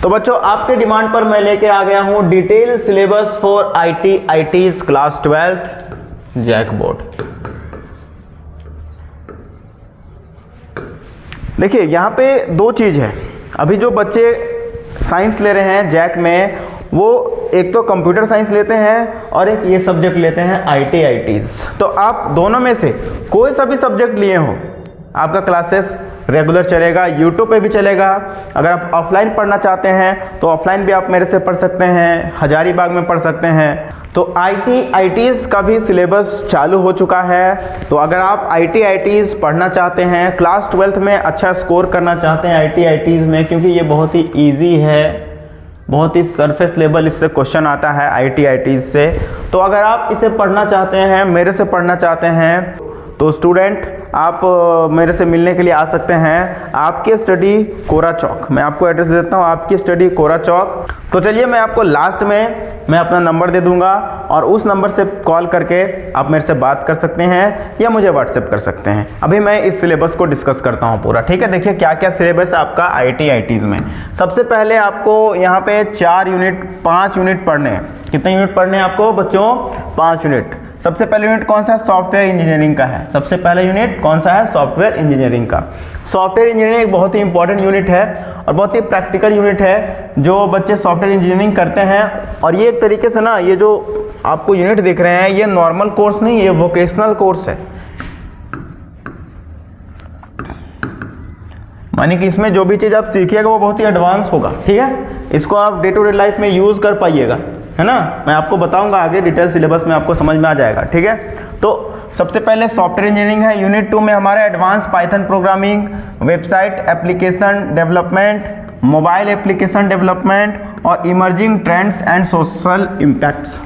तो बच्चों आपके डिमांड पर मैं लेके आ गया हूं detail syllabus for IT's class 12th JAC board. देखिए यहाँ पे दो चीज़ है। अभी जो बच्चे साइंस ले रहे हैं जैक में, वो एक तो कंप्यूटर साइंस लेते हैं और एक ये सब्जेक्ट लेते हैं IT's। तो आप दोनों में से कोई सा भी सब्जेक्ट लिए हो, आपका क्लासेस रेगुलर चलेगा, यूट्यूब पे भी चलेगा। अगर आप ऑफलाइन पढ़ना चाहते हैं तो ऑफलाइन भी आप मेरे से पढ़ सकते हैं, हजारीबाग में पढ़ सकते हैं। तो IT's का भी सिलेबस चालू हो चुका है। तो अगर आप IT's पढ़ना चाहते हैं, क्लास 12th में अच्छा स्कोर करना चाहते हैं IT's में, क्योंकि ये बहुत ही ईजी है, बहुत ही सरफेस लेवल इससे क्वेश्चन आता है IT's से। तो अगर आप इसे पढ़ना चाहते हैं, मेरे से पढ़ना चाहते हैं, तो स्टूडेंट आप मेरे से मिलने के लिए आ सकते हैं। आपके स्टडी कोरा चौक, मैं आपको एड्रेस दे देता हूँ, आपकी स्टडी कोरा चौक। तो चलिए मैं आपको लास्ट में मैं अपना नंबर दे दूंगा और उस नंबर से कॉल करके आप मेरे से बात कर सकते हैं या मुझे व्हाट्सएप कर सकते हैं। अभी मैं इस सिलेबस को डिस्कस करता हूँ पूरा, ठीक है। देखिए क्या क्या सिलेबस है आपका IT's में। सबसे पहले आपको यहाँ पे 5 यूनिट पढ़ने हैं। कितने यूनिट पढ़ने हैं आपको बच्चों? 5 यूनिट। सबसे पहले यूनिट कौन सा है? सॉफ्टवेयर इंजीनियरिंग का है। सबसे पहले यूनिट कौन सा है? सॉफ्टवेयर इंजीनियरिंग का। सॉफ्टवेयर इंजीनियरिंग एक बहुत ही इंपॉर्टेंट यूनिट है और बहुत ही प्रैक्टिकल यूनिट है। जो बच्चे सॉफ्टवेयर इंजीनियरिंग करते हैं, और ये एक तरीके से ना, ये जो आपको यूनिट दिख रहे हैं, ये नॉर्मल कोर्स नहीं, ये वोकेशनल कोर्स है। मानी कि इसमें जो भी चीज़ आप सीखिएगा वो बहुत ही एडवांस होगा, ठीक है। इसको आप डे टू डे लाइफ में यूज़ कर पाइएगा, है ना। मैं आपको बताऊंगा आगे, डिटेल सिलेबस में आपको समझ में आ जाएगा, ठीक है। तो सबसे पहले सॉफ्टवेयर इंजीनियरिंग है। यूनिट 2 में हमारा advance python programming, website application development, mobile application development और emerging trends and social impacts.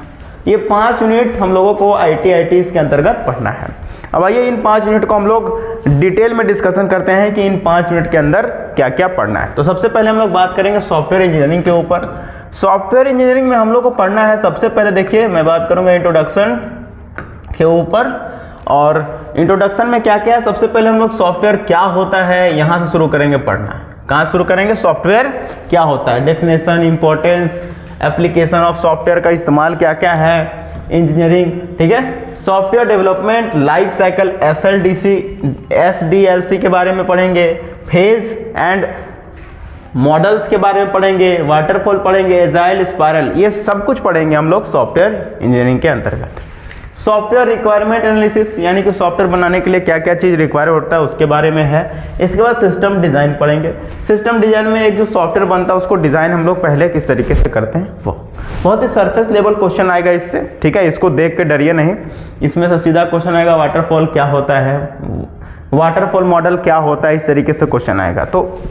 ये 5 यूनिट हम लोगों को IT's के अंतर्गत पढ़ना है। अब आइए इन 5 यूनिट को हम लोग डिटेल में डिस्कशन करते हैं कि इन 5 यूनिट के अंदर क्या क्या पढ़ना है। तो सबसे पहले हम लोग बात करेंगे सॉफ्टवेयर इंजीनियरिंग के ऊपर। सॉफ्टवेयर इंजीनियरिंग में हम लोग को पढ़ना है, सबसे पहले देखिए मैं बात करूंगा इंट्रोडक्शन के ऊपर। और इंट्रोडक्शन में क्या क्या है, सबसे पहले हम लोग सॉफ्टवेयर क्या होता है यहाँ से शुरू करेंगे पढ़ना। कहाँ शुरू करेंगे? सॉफ्टवेयर क्या होता है, definition, importance, application of software का इस्तेमाल क्या क्या है, इंजीनियरिंग, ठीक है। Software development life cycle, SDLC के बारे में पढ़ेंगे, फेज एंड मॉडल्स के बारे में पढ़ेंगे, वाटरफॉल पढ़ेंगे, एजाइल, स्पाइरल, ये सब कुछ पढ़ेंगे हम लोग सॉफ्टवेयर इंजीनियरिंग के अंतर्गत। सॉफ्टवेयर रिक्वायरमेंट एनालिसिस, यानी कि सॉफ्टवेयर बनाने के लिए क्या क्या चीज़ रिक्वायर होता है उसके बारे में है। इसके बाद सिस्टम डिज़ाइन पढ़ेंगे। सिस्टम डिज़ाइन में एक जो सॉफ्टवेयर बनता है उसको डिज़ाइन हम लोग पहले किस तरीके से करते हैं, वो बहुत ही सरफेस लेवल क्वेश्चन आएगा इससे, ठीक है। इसको देख के डरिए नहीं, इसमें से सीधा क्वेश्चन आएगा वाटरफॉल क्या होता है, वाटरफॉल मॉडल क्या होता है, इस तरीके से क्वेश्चन आएगा। तो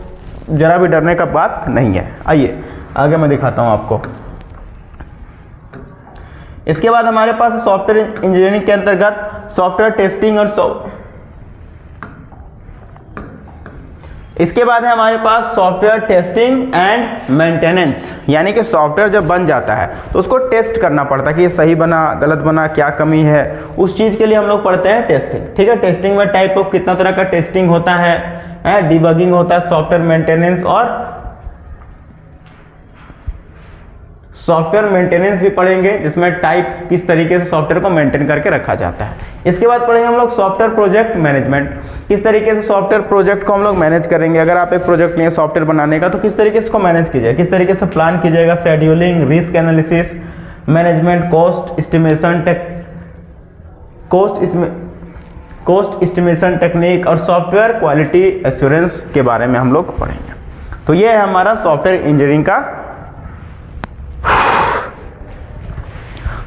जरा भी डरने का बात नहीं है। आइए आगे मैं दिखाता हूँ आपको। इसके बाद हमारे पास सॉफ्टवेयर इंजीनियरिंग के अंतर्गत सॉफ्टवेयर टेस्टिंग और इसके बाद है हमारे पास सॉफ्टवेयर टेस्टिंग एंड मेंटेनेंस, यानी कि सॉफ्टवेयर जब बन जाता है तो उसको टेस्ट करना पड़ता है कि ये सही बना, गलत बना, क्या कमी है, उस चीज़ के लिए हम लोग पढ़ते हैं टेस्टिंग, ठीक है। टेस्टिंग में टाइप ऑफ कितना तरह का टेस्टिंग होता है, डिबगिंग होता है, सॉफ्टवेयर मेंटेनेंस और सॉफ्टवेयर मेंटेनेंस भी पढ़ेंगे, जिसमें टाइप किस तरीके से सॉफ्टवेयर को मेंटेन करके रखा जाता है। इसके बाद पढ़ेंगे हम लोग सॉफ्टवेयर प्रोजेक्ट मैनेजमेंट, किस तरीके से सॉफ्टवेयर प्रोजेक्ट को हम लोग मैनेज करेंगे। अगर आप एक प्रोजेक्ट लिए सॉफ्टवेयर बनाने का तो किस तरीके से इसको मैनेज कीजिएगा, किस तरीके से प्लान कीजिएगा, scheduling, risk analysis, management, cost estimation technique और सॉफ्टवेयर क्वालिटी एश्योरेंस के बारे में हम लोग पढ़ेंगे। तो ये है हमारा सॉफ्टवेयर इंजीनियरिंग का।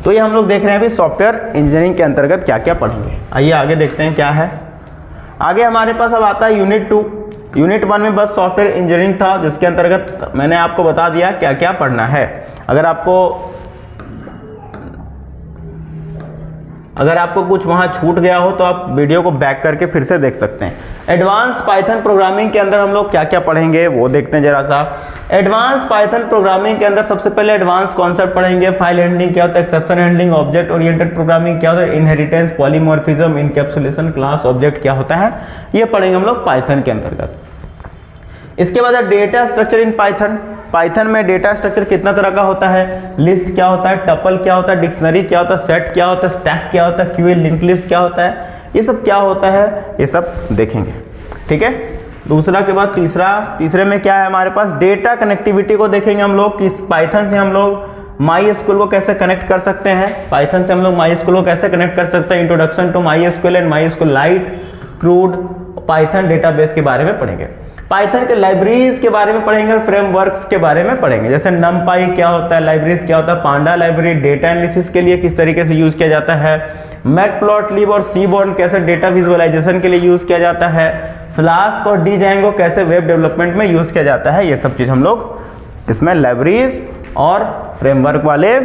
तो ये हम लोग देख रहे हैं अभी सॉफ्टवेयर इंजीनियरिंग के अंतर्गत क्या क्या पढ़ेंगे। आइए आगे देखते हैं क्या है। आगे हमारे पास अब आता है यूनिट 2। यूनिट 1 में बस सॉफ्टवेयर इंजीनियरिंग था, जिसके अंतर्गत मैंने आपको बता दिया क्या क्या पढ़ना है। अगर आपको कुछ वहाँ छूट गया हो तो आप वीडियो को बैक करके फिर से देख सकते हैं। एडवांस पाइथन प्रोग्रामिंग के अंदर हम लोग क्या क्या पढ़ेंगे वो देखते हैं जरा सा। एडवांस पाइथन प्रोग्रामिंग के अंदर सबसे पहले एडवांस कॉन्सेप्ट पढ़ेंगे। फाइल हैंडलिंग क्या होता है, exception handling, object oriented programming क्या होता है, inheritance, polymorphism, encapsulation, class object क्या होता है, ये पढ़ेंगे हम लोग पाइथन के अंतर्गत। इसके बाद data structure in Python, Python में डेटा स्ट्रक्चर कितना तरह का होता है, लिस्ट क्या होता है, टपल क्या होता है, डिक्शनरी क्या होता है, सेट क्या होता है, स्टैक क्या होता है, क्यूए लिंक लिस्ट क्या होता है, ये सब क्या होता है, ये सब देखेंगे। ठीक है, दूसरा के बाद तीसरे में क्या है हमारे पास, डेटा कनेक्टिविटी को देखेंगे हम लोग कि पाइथन से हम लोग MySQL को कैसे कनेक्ट कर सकते हैं, पाइथन से हम लोग MySQL को कैसे कनेक्ट कर सकते हैं, introduction to MySQL and MySQLite, CRUD, Python database के बारे में पढ़ेंगे, पाइथन के लाइब्रेरीज के बारे में पढ़ेंगे और फ्रेमवर्क्स के बारे में पढ़ेंगे, जैसे numpy क्या होता है, लाइब्रेरीज क्या होता है, पांडा लाइब्रेरी डेटा एनालिसिस के लिए किस तरीके से यूज किया जाता है, मैटप्लॉटलिब और सीबॉर्न कैसे डेटा विजुअलाइजेशन के लिए यूज किया जाता है, फ्लास्क और डीजेंगो कैसे वेब डेवलपमेंट में यूज किया जाता है, ये सब चीज हम लोग इसमें लाइब्रेरीज और फ्रेमवर्क वाले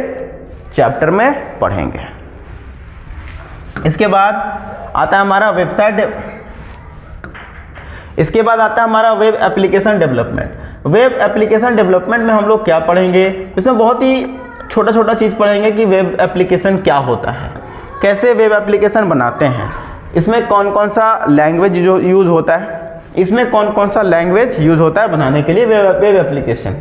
चैप्टर में पढ़ेंगे। इसके बाद आता है हमारा web application development. Web application development में हम लोग क्या पढ़ेंगे, इसमें बहुत ही छोटा चीज पढ़ेंगे कि वेब एप्लीकेशन क्या होता है, कैसे वेब एप्लीकेशन बनाते हैं, इसमें कौन कौन सा लैंग्वेज जो यूज होता है, इसमें कौन कौन सा लैंग्वेज यूज होता है बनाने के लिए वेब एप्लीकेशन,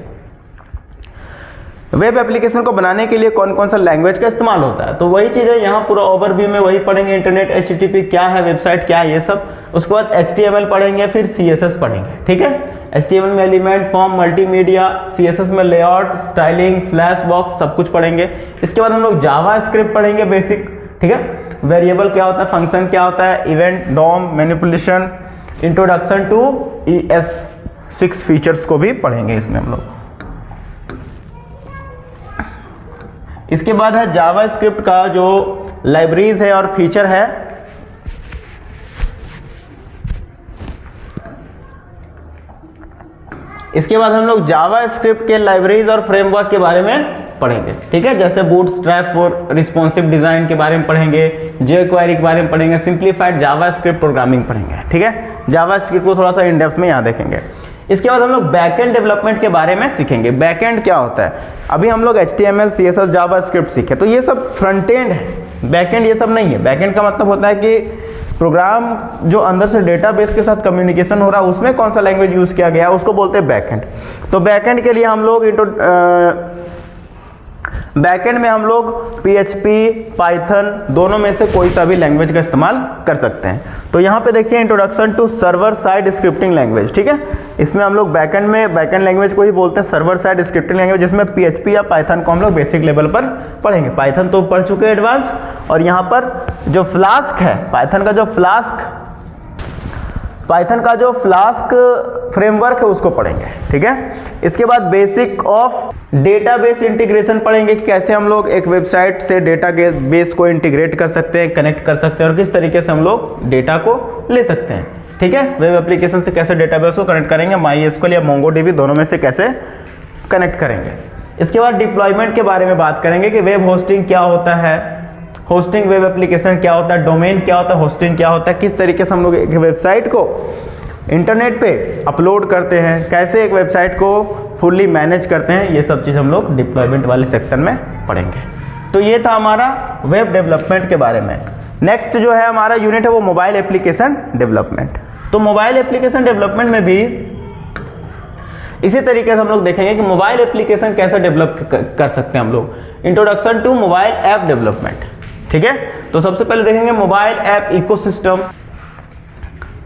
वेब एप्लीकेशन को बनाने के लिए कौन कौन सा लैंग्वेज का इस्तेमाल होता है। तो वही चीज़ है यहाँ पूरा ओवरव्यू में वही पढ़ेंगे, इंटरनेट HTTP क्या है, वेबसाइट क्या है, ये सब। उसके बाद HTML पढ़ेंगे, फिर CSS पढ़ेंगे। ठीक है, HTML में एलिमेंट, फॉर्म, मल्टीमीडिया, CSS में लेआउट, स्टाइलिंग, फ्लैश बॉक्स, सब कुछ पढ़ेंगे। इसके बाद हम लोग जावा स्क्रिप्ट पढ़ेंगे बेसिक। ठीक है, वेरिएबल क्या होता है, फंक्शन क्या होता है, event, DOM, manipulation, introduction to ES6 features को भी पढ़ेंगे इसमें हम लोग। इसके बाद है जावा स्क्रिप्ट का जो लाइब्रेरीज है और फीचर है। इसके बाद हम लोग जावा स्क्रिप्ट के लाइब्रेरीज और फ्रेमवर्क के बारे में पढ़ेंगे। ठीक है, जैसे बूटस्ट्रैप फॉर रिस्पॉन्सिव डिजाइन के बारे में पढ़ेंगे, jQuery के बारे में पढ़ेंगे, सिंप्लीफाइड जावा स्क्रिप्ट प्रोग्रामिंग पढ़ेंगे। ठीक है, जावा स्क्रिप्ट को थोड़ा सा इन डेप्थ में यहाँ देखेंगे। इसके बाद हम लोग बैकएंड डेवलपमेंट के बारे में सीखेंगे। बैकएंड क्या होता है, अभी हम लोग HTML, CSS, जावा स्क्रिप्ट सीखे, तो ये सब फ्रंट एंड है, बैकएंड ये सब नहीं है। बैकएंड का मतलब होता है कि प्रोग्राम जो अंदर से डेटाबेस के साथ कम्युनिकेशन हो रहा है, उसमें कौन सा लैंग्वेज यूज किया गया, उसको बोलते हैं बैकएंड। तो बैकएंड के लिए हम लोग बैकएंड में हम लोग PHP, पाइथन दोनों में से कोई सा भी लैंग्वेज का इस्तेमाल कर सकते हैं। तो यहाँ पे देखिए introduction to server side scripting language. ठीक है, इसमें हम लोग बैकएंड में बैकएंड लैंग्वेज को ही बोलते हैं सर्वर साइड स्क्रिप्टिंग लैंग्वेज, जिसमें PHP या पाइथन को हम लोग बेसिक लेवल पर पढ़ेंगे। पाइथन तो पढ़ चुके एडवांस, और यहाँ पर जो फ्लास्क है, पाइथन का जो फ्लास्क फ्रेमवर्क है उसको पढ़ेंगे। ठीक है, इसके बाद बेसिक ऑफ डेटाबेस इंटीग्रेशन पढ़ेंगे कि कैसे हम लोग एक वेबसाइट से डेटाबेस को इंटीग्रेट कर सकते हैं, कनेक्ट कर सकते हैं, और किस तरीके से हम लोग डेटा को ले सकते हैं। ठीक है, वेब एप्लीकेशन से कैसे डेटाबेस को कनेक्ट करेंगे, MySQL या MongoDB दोनों में से कैसे कनेक्ट करेंगे। इसके बाद डिप्लॉयमेंट के बारे में बात करेंगे कि वेब होस्टिंग क्या होता है, होस्टिंग वेब एप्लीकेशन क्या होता है, डोमेन क्या होता है, होस्टिंग क्या होता है, किस तरीके से हम लोग एक वेबसाइट को इंटरनेट पे अपलोड करते हैं, कैसे एक वेबसाइट को फुल्ली मैनेज करते हैं, ये सब चीज़ हम लोग डिप्लॉयमेंट वाले सेक्शन में पढ़ेंगे। तो ये था हमारा वेब डेवलपमेंट के बारे में। नेक्स्ट जो है हमारा यूनिट है वो मोबाइल एप्लीकेशन डेवलपमेंट। तो मोबाइल एप्लीकेशन डेवलपमेंट में भी इसी तरीके से हम लोग देखेंगे कि मोबाइल एप्लीकेशन कैसे डेवलप कर सकते हैं हम लोग। Introduction to mobile app development. ठीक है, तो सबसे पहले देखेंगे मोबाइल ऐप इकोसिस्टम।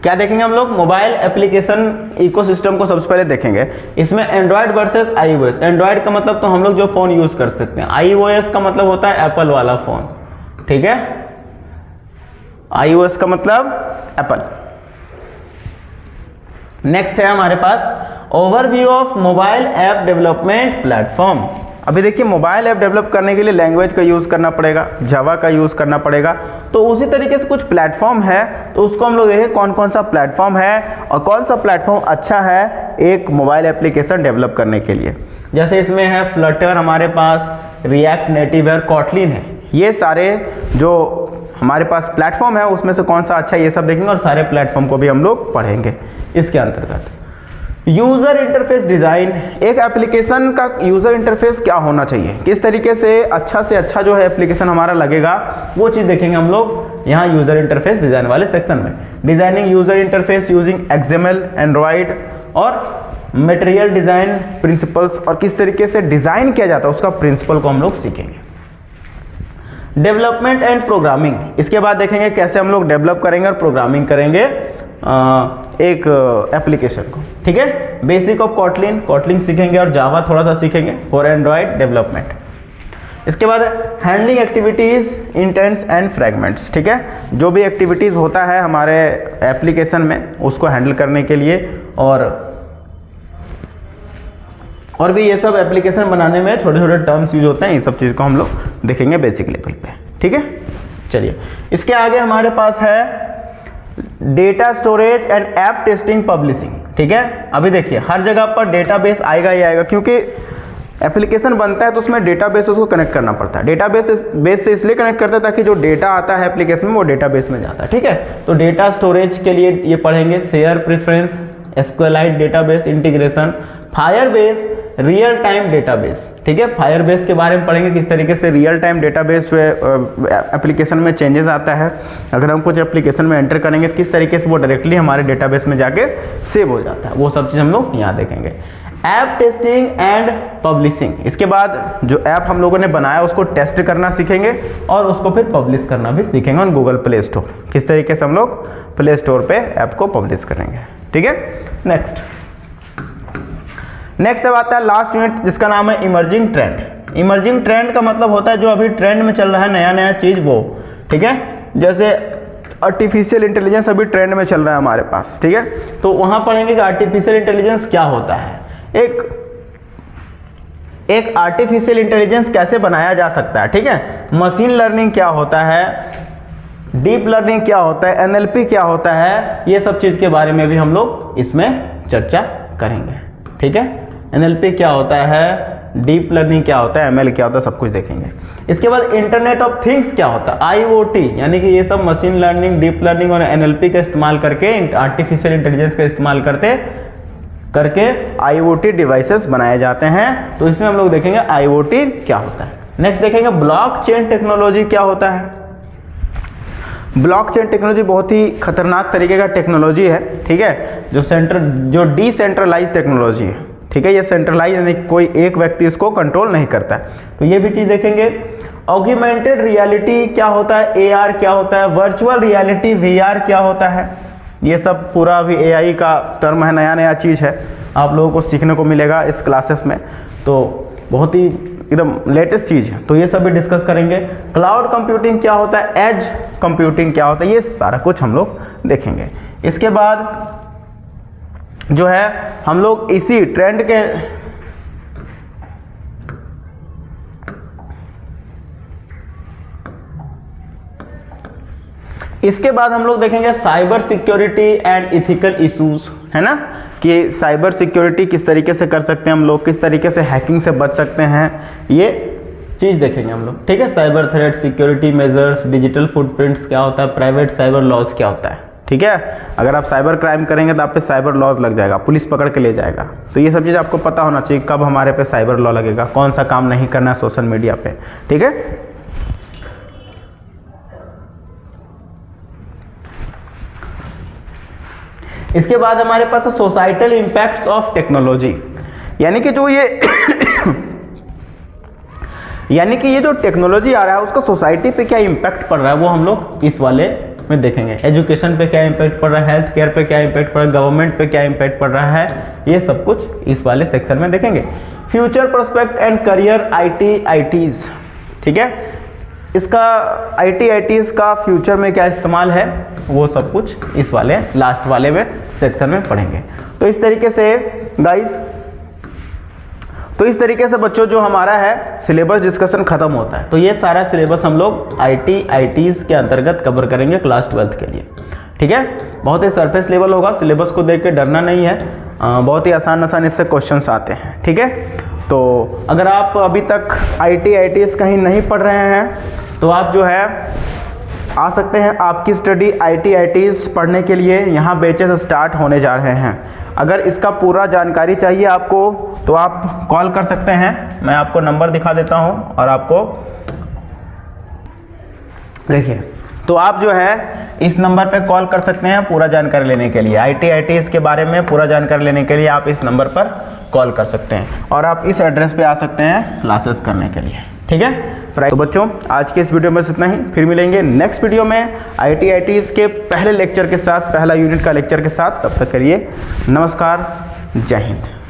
क्या देखेंगे हम लोग, मोबाइल एप्लीकेशन इकोसिस्टम को सबसे पहले देखेंगे। इसमें एंड्रॉयड वर्सेस iOS। एंड्रॉयड का मतलब तो हम लोग जो फोन यूज कर सकते हैं, iOS का मतलब होता है एप्पल वाला फोन। ठीक है, iOS का मतलब एप्पल। नेक्स्ट है हमारे पास overview of mobile app development platform. अभी देखिए मोबाइल ऐप डेवलप करने के लिए लैंग्वेज का यूज़ करना पड़ेगा, जावा का यूज़ करना पड़ेगा। तो उसी तरीके से कुछ प्लेटफॉर्म है, तो उसको हम लोग देखें कौन कौन सा प्लेटफॉर्म है और कौन सा प्लेटफॉर्म अच्छा है एक मोबाइल एप्लीकेशन डेवलप करने के लिए। जैसे इसमें है फ्लटर, हमारे पास रिएक्ट नेटिव है, कॉटलिन है। ये सारे जो हमारे पास प्लेटफॉर्म है उसमें से कौन सा अच्छा है ये सब देखेंगे, और सारे प्लेटफॉर्म को भी हम लोग पढ़ेंगे। इसके अंतर्गत यूज़र इंटरफेस डिज़ाइन, एक एप्लीकेशन का यूज़र इंटरफेस क्या होना चाहिए, किस तरीके से अच्छा जो है एप्लीकेशन हमारा लगेगा, वो चीज़ देखेंगे हम लोग यहाँ यूज़र इंटरफेस डिज़ाइन वाले सेक्शन में। Designing user interface using XML, Android और मटेरियल डिज़ाइन प्रिंसिपल्स और किस तरीके से डिज़ाइन किया जाता है उसका प्रिंसिपल को हम लोग सीखेंगे। डेवलपमेंट एंड प्रोग्रामिंग, इसके बाद देखेंगे कैसे हम लोग डेवलप करेंगे और प्रोग्रामिंग करेंगे एक एप्लीकेशन को, ठीक है। बेसिक ऑफ कॉटलिन सीखेंगे और जावा थोड़ा सा सीखेंगे फॉर एंड्रॉयड डेवलपमेंट। इसके बाद handling activities intends and fragments, ठीक है। जो भी एक्टिविटीज़ होता है हमारे एप्लीकेशन में उसको हैंडल करने के लिए और भी ये सब एप्लीकेशन बनाने में छोटे छोटे टर्म्स यूज होते हैं, ये सब चीज़ को हम लोग देखेंगे बेसिक लेवल पे, ठीक है। चलिए इसके आगे हमारे पास है data storage and app testing publishing, ठीक है। अभी देखिए हर जगह पर डेटाबेस आएगा ही आएगा, क्योंकि एप्लीकेशन बनता है तो उसमें डेटाबेस उसको कनेक्ट करना पड़ता है। डेटाबेस से इसलिए कनेक्ट करता है ताकि जो डेटा आता है एप्लीकेशन में वो डेटाबेस में जाता है, ठीक है। तो डेटा स्टोरेज के लिए ये पढ़ेंगे share preference, SQLite database integration, Firebase, real time database, ठीक है। फायरबेस के बारे में पढ़ेंगे किस तरीके से रियल टाइम डेटाबेस जो है एप्लीकेशन में चेंजेस आता है। अगर हम कुछ एप्लीकेशन में एंटर करेंगे तो किस तरीके से वो डायरेक्टली हमारे डेटाबेस में जाके सेव हो जाता है, वो सब चीज़ हम लोग यहाँ देखेंगे। ऐप टेस्टिंग एंड पब्लिशिंग, इसके बाद जो ऐप हम लोगों ने बनाया उसको टेस्ट करना सीखेंगे और उसको फिर पब्लिश करना भी सीखेंगे ऑन गूगल प्ले स्टोर, किस तरीके से हम लोग प्ले स्टोर पे ऐप को पब्लिश करेंगे, ठीक है। नेक्स्ट अब आता है लास्ट यूनिट जिसका नाम है इमर्जिंग ट्रेंड। इमर्जिंग ट्रेंड का मतलब होता है जो अभी ट्रेंड में चल रहा है नया नया चीज़ वो, ठीक है। जैसे आर्टिफिशियल इंटेलिजेंस अभी ट्रेंड में चल रहा है हमारे पास, ठीक है। तो वहाँ पढ़ेंगे कि आर्टिफिशियल इंटेलिजेंस क्या होता है, एक आर्टिफिशियल इंटेलिजेंस कैसे बनाया जा सकता है, ठीक है। मशीन लर्निंग क्या होता है, डीप लर्निंग क्या होता है, एनएलपी क्या होता है, ये सब चीज़ के बारे में भी हम लोग इसमें चर्चा करेंगे, ठीक है। एनएलपी क्या होता है, डीप लर्निंग क्या होता है, एमएल क्या होता है, सब कुछ देखेंगे। इसके बाद इंटरनेट ऑफ थिंग्स क्या होता है, आईओटी, यानी कि ये सब मशीन लर्निंग, डीप लर्निंग और एनएलपी का इस्तेमाल करके, आर्टिफिशियल इंटेलिजेंस का इस्तेमाल करके आईओटी डिवाइसेस बनाए जाते हैं। तो इसमें हम लोग देखेंगे आईओटी क्या होता है। नेक्स्ट देखेंगे ब्लॉकचेन टेक्नोलॉजी क्या होता है। ब्लॉकचेन टेक्नोलॉजी बहुत ही खतरनाक तरीके का टेक्नोलॉजी है, ठीक है, जो डिसेंट्रलाइज टेक्नोलॉजी है, ठीक है। ये सेंट्रलाइज यानी कोई एक व्यक्ति इसको कंट्रोल नहीं करता है, तो ये भी चीज़ देखेंगे। ऑगमेंटेड रियलिटी क्या होता है, एआर क्या होता है, वर्चुअल रियलिटी वीआर क्या होता है, ये सब पूरा अभी एआई का टर्म है, नया नया चीज़ है, आप लोगों को सीखने को मिलेगा इस क्लासेस में, तो बहुत ही एकदम लेटेस्ट चीज़ है, तो ये सब भी डिस्कस करेंगे। क्लाउड कंप्यूटिंग क्या होता है, एज कंप्यूटिंग क्या होता है, ये सारा कुछ हम लोग देखेंगे। इसके बाद जो है हम लोग इसी ट्रेंड के इसके बाद हम लोग देखेंगे cyber security and ethical issues, है ना, कि साइबर सिक्योरिटी किस तरीके से कर सकते हैं हम लोग, किस तरीके से हैकिंग से बच सकते हैं, ये चीज़ देखेंगे हम लोग, ठीक है। Cyber threat, security measures, digital footprints क्या होता है, प्राइवेट साइबर लॉज क्या होता है, ठीक है। अगर आप साइबर क्राइम करेंगे तो आप पे साइबर लॉज लग जाएगा, पुलिस पकड़ के ले जाएगा, तो ये सब चीज़ आपको पता होना चाहिए कब हमारे पे साइबर लॉ लगेगा, कौन सा काम नहीं करना है सोशल मीडिया पे, ठीक है। इसके बाद हमारे पास है सोसाइटल इम्पैक्ट्स ऑफ टेक्नोलॉजी, यानी कि ये जो टेक्नोलॉजी आ रहा है उसका सोसाइटी पे क्या इम्पैक्ट पड़ रहा है, वो हम लोग इस वाले में देखेंगे। एजुकेशन पे क्या इम्पैक्ट पड़ रहा है, हेल्थ केयर पे क्या इम्पैक्ट पड़ रहा है, गवर्नमेंट पे क्या इम्पैक्ट पड़ रहा है, ये सब कुछ इस वाले सेक्शन में देखेंगे। Future prospect and career ITs, ठीक है, इसका आईटीज का फ्यूचर में क्या इस्तेमाल है, वो सब कुछ इस वाले लास्ट वाले में सेक्शन में पढ़ेंगे। तो इस तरीके से गाइस, तो इस तरीके से बच्चों जो हमारा है सिलेबस डिस्कशन खत्म होता है। तो ये सारा सिलेबस हम लोग आईटीज के अंतर्गत कवर करेंगे क्लास 12th के लिए, ठीक है। बहुत ही सरफेस लेवल होगा, सिलेबस को देख के डरना नहीं है, बहुत ही आसान इससे क्वेश्चंस आते हैं, ठीक है। तो अगर आप अभी तक आईटीज कहीं नहीं पढ़ रहे हैं तो आप जो है आ सकते हैं, आपकी स्टडी आईटीज पढ़ने के लिए यहाँ बैचेस स्टार्ट होने जा रहे हैं। अगर इसका पूरा जानकारी चाहिए आपको तो आप कॉल कर सकते हैं, मैं आपको नंबर दिखा देता हूँ और आपको देखिए तो आप जो है इस नंबर पे कॉल कर सकते हैं पूरा जानकारी लेने के लिए। IITs के बारे में पूरा जानकारी लेने के लिए आप इस नंबर पर कॉल कर सकते हैं और आप इस एड्रेस पे आ सकते हैं क्लासेस करने के लिए, ठीक है। तो बच्चों आज के इस वीडियो में इतना ही, फिर मिलेंगे नेक्स्ट वीडियो में IITs के पहले लेक्चर के साथ, पहला यूनिट का लेक्चर के साथ। तब तक के लिए नमस्कार, जय हिंद।